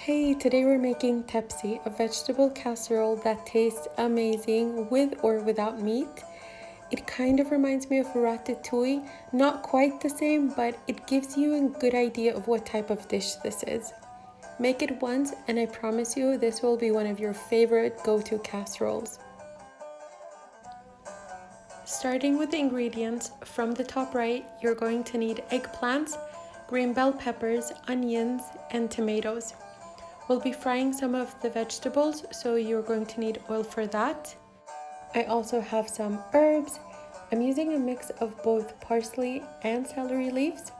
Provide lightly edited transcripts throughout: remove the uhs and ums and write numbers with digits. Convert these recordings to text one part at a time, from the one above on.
Hey, today we're making tepsi, a vegetable casserole that tastes amazing with or without meat. It kind of reminds me of ratatouille, not quite the same, but it gives you a good idea of what type of dish this is. Make it once and I promise you this will be one of your favorite go-to casseroles. Starting with the ingredients, from the top right, you're going to need eggplants, green bell peppers, onions, and tomatoes. We'll be frying some of the vegetables, so you're going to need oil for that. I also have some herbs. I'm using a mix of both parsley and celery leaves.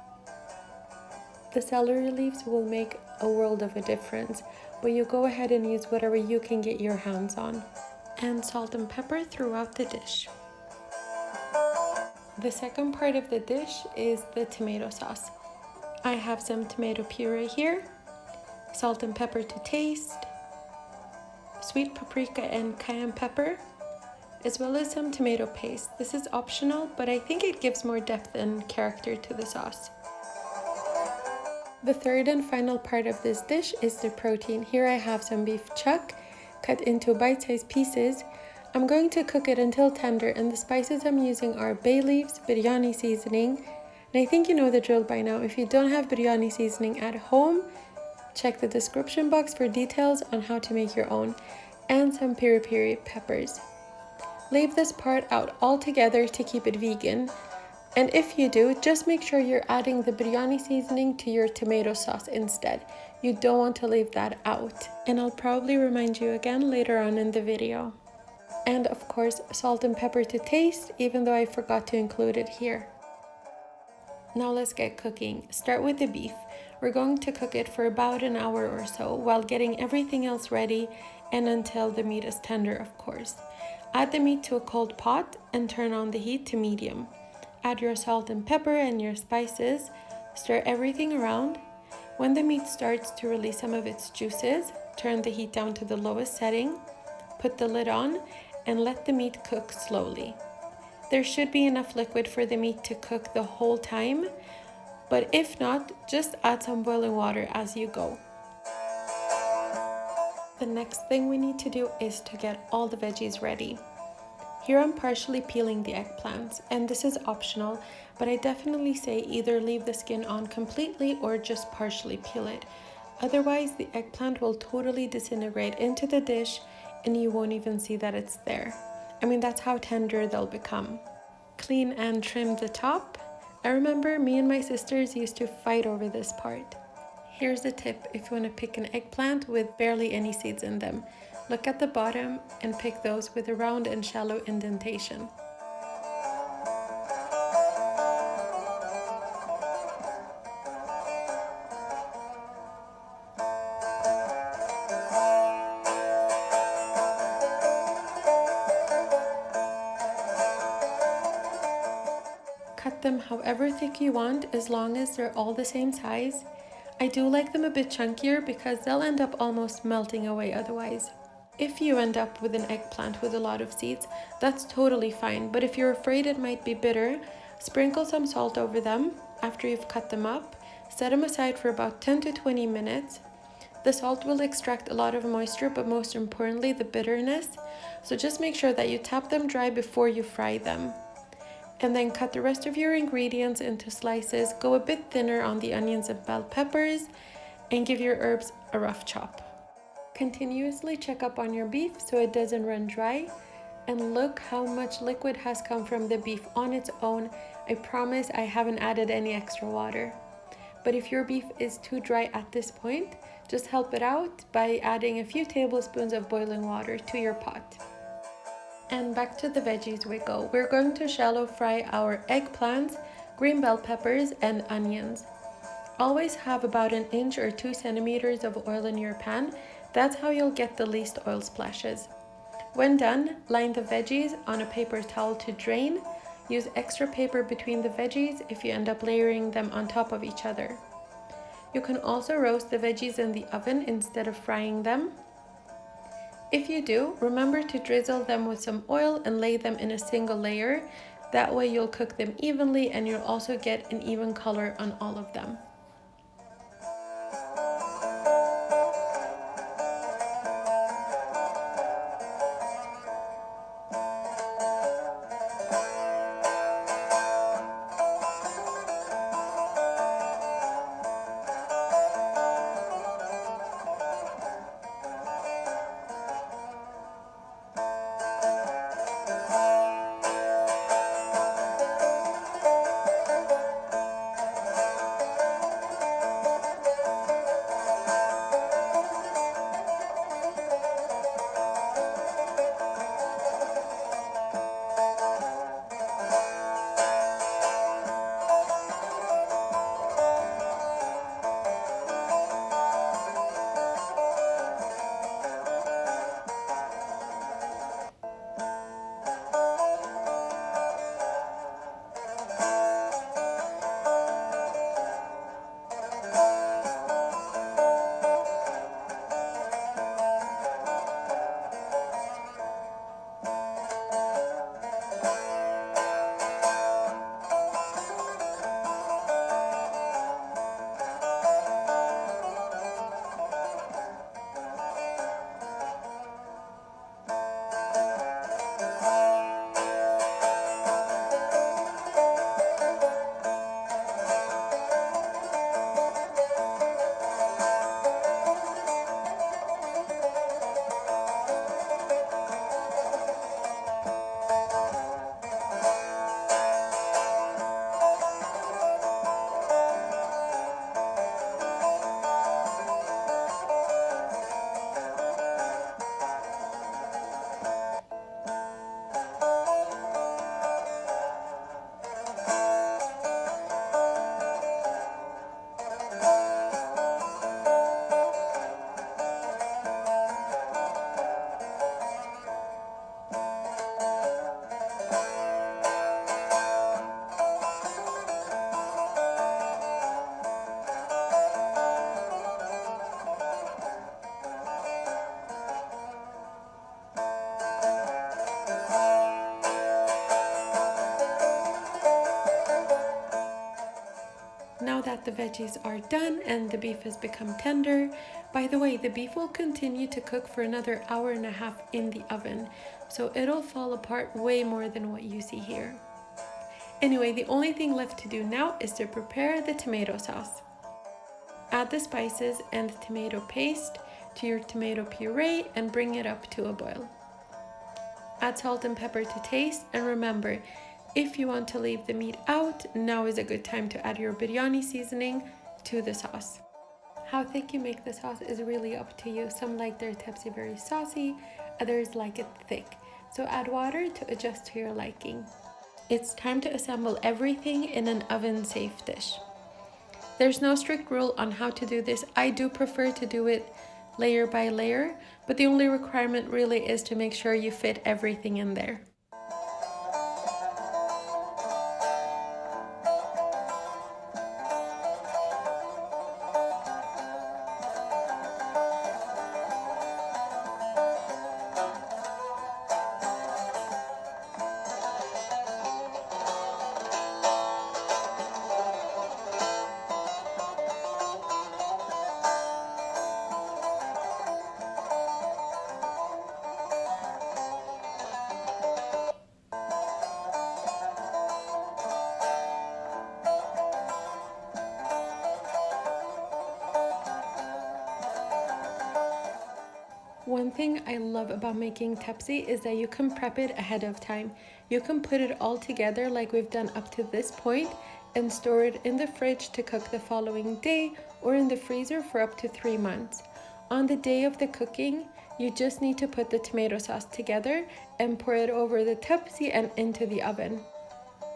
The celery leaves will make a world of a difference, but you go ahead and use whatever you can get your hands on. And salt and pepper throughout the dish. The second part of the dish is the tomato sauce. I have some tomato puree here, salt and pepper to taste, sweet paprika and cayenne pepper, as well as some tomato paste. This is optional, but I think it gives more depth and character to the sauce. The third and final part of this dish is the protein. Here I have some beef chuck cut into bite-sized pieces. I'm going to cook it until tender, and the spices I'm using are bay leaves, biryani seasoning, and I think you know the drill by now. If you don't have biryani seasoning at home, check the description box for details on how to make your own, and some piri peppers. Leave this part out altogether to keep it vegan, and if you do, just make sure you're adding the biryani seasoning to your tomato sauce instead. You don't want to leave that out, and I'll probably remind you again later on in the video. And of course, salt and pepper to taste, even though I forgot to include it here. Now let's get cooking. Start with the beef. We're going to cook it for about an hour or so while getting everything else ready, and until the meat is tender, of course. Add the meat to a cold pot and turn on the heat to medium. Add your salt and pepper and your spices. Stir everything around. When the meat starts to release some of its juices, turn the heat down to the lowest setting. Put the lid on and let the meat cook slowly. There should be enough liquid for the meat to cook the whole time, but if not, just add some boiling water as you go. The next thing we need to do is to get all the veggies ready. Here I'm partially peeling the eggplants, and this is optional, but I definitely say either leave the skin on completely or just partially peel it. Otherwise, the eggplant will totally disintegrate into the dish and you won't even see that it's there. I mean, that's how tender they'll become. Clean and trim the top. I remember me and my sisters used to fight over this part. Here's a tip if you want to pick an eggplant with barely any seeds in them. Look at the bottom and pick those with a round and shallow indentation. Cut them however thick you want, as long as they're all the same size. I do like them a bit chunkier because they'll end up almost melting away otherwise. If you end up with an eggplant with a lot of seeds, that's totally fine, but if you're afraid it might be bitter, sprinkle some salt over them after you've cut them up. Set them aside for about 10 to 20 minutes. The salt will extract a lot of moisture, but most importantly the bitterness, so just make sure that you tap them dry before you fry them. And then cut the rest of your ingredients into slices. Go a bit thinner on the onions and bell peppers, and give your herbs a rough chop. Continuously check up on your beef so it doesn't run dry, and look how much liquid has come from the beef on its own. I promise I haven't added any extra water. But if your beef is too dry at this point, just help it out by adding a few tablespoons of boiling water to your pot. And back to the veggies we go. We're going to shallow fry our eggplants, green bell peppers, and onions. Always have about 1 inch or 2 centimeters of oil in your pan. That's how you'll get the least oil splashes. When done, line the veggies on a paper towel to drain. Use extra paper between the veggies if you end up layering them on top of each other. You can also roast the veggies in the oven instead of frying them. If you do, remember to drizzle them with some oil and lay them in a single layer. That way you'll cook them evenly and you'll also get an even color on all of them. the veggies are done and the beef has become tender. By the way, the beef will continue to cook for another hour and a half in the oven, so it'll fall apart way more than what you see here. Anyway, the only thing left to do now is to prepare the tomato sauce. Add the spices and the tomato paste to your tomato puree and bring it up to a boil. Add salt and pepper to taste, and remember, if you want to leave the meat out, now is a good time to add your biryani seasoning to the sauce. How thick you make the sauce is really up to you. Some like their tepsi very saucy, others like it thick. So add water to adjust to your liking. It's time to assemble everything in an oven-safe dish. There's no strict rule on how to do this. I do prefer to do it layer by layer, but the only requirement really is to make sure you fit everything in there. One thing I love about making tepsi is that you can prep it ahead of time. You can put it all together like we've done up to this point and store it in the fridge to cook the following day or in the freezer for up to 3 months. On the day of the cooking, you just need to put the tomato sauce together and pour it over the tepsi and into the oven.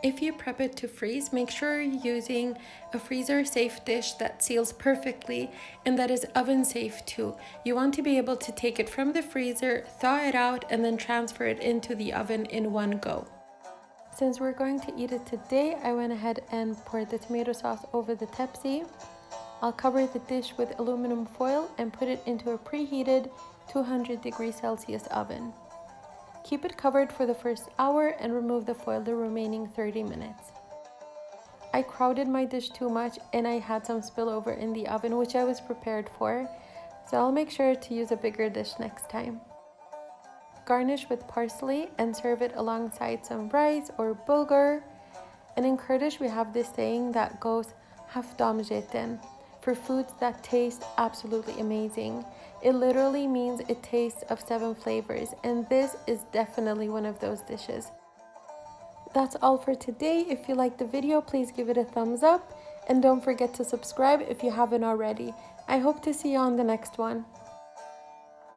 If you prep it to freeze, make sure you're using a freezer-safe dish that seals perfectly and that is oven-safe too. You want to be able to take it from the freezer, thaw it out, and then transfer it into the oven in one go. Since we're going to eat it today, I went ahead and poured the tomato sauce over the tepsi. I'll cover the dish with aluminum foil and put it into a preheated 200°C oven. Keep it covered for the first hour and remove the foil the remaining 30 minutes. I crowded my dish too much and I had some spillover in the oven, which I was prepared for, so I'll make sure to use a bigger dish next time. Garnish with parsley and serve it alongside some rice or bulgur. And in Kurdish we have this saying that goes hafdam jeten, for foods that taste absolutely amazing. It literally means it tastes of 7 flavors, and this is definitely one of those dishes. That's all for today. If you liked the video, please give it a thumbs up and don't forget to subscribe if you haven't already. I hope to see you on the next one.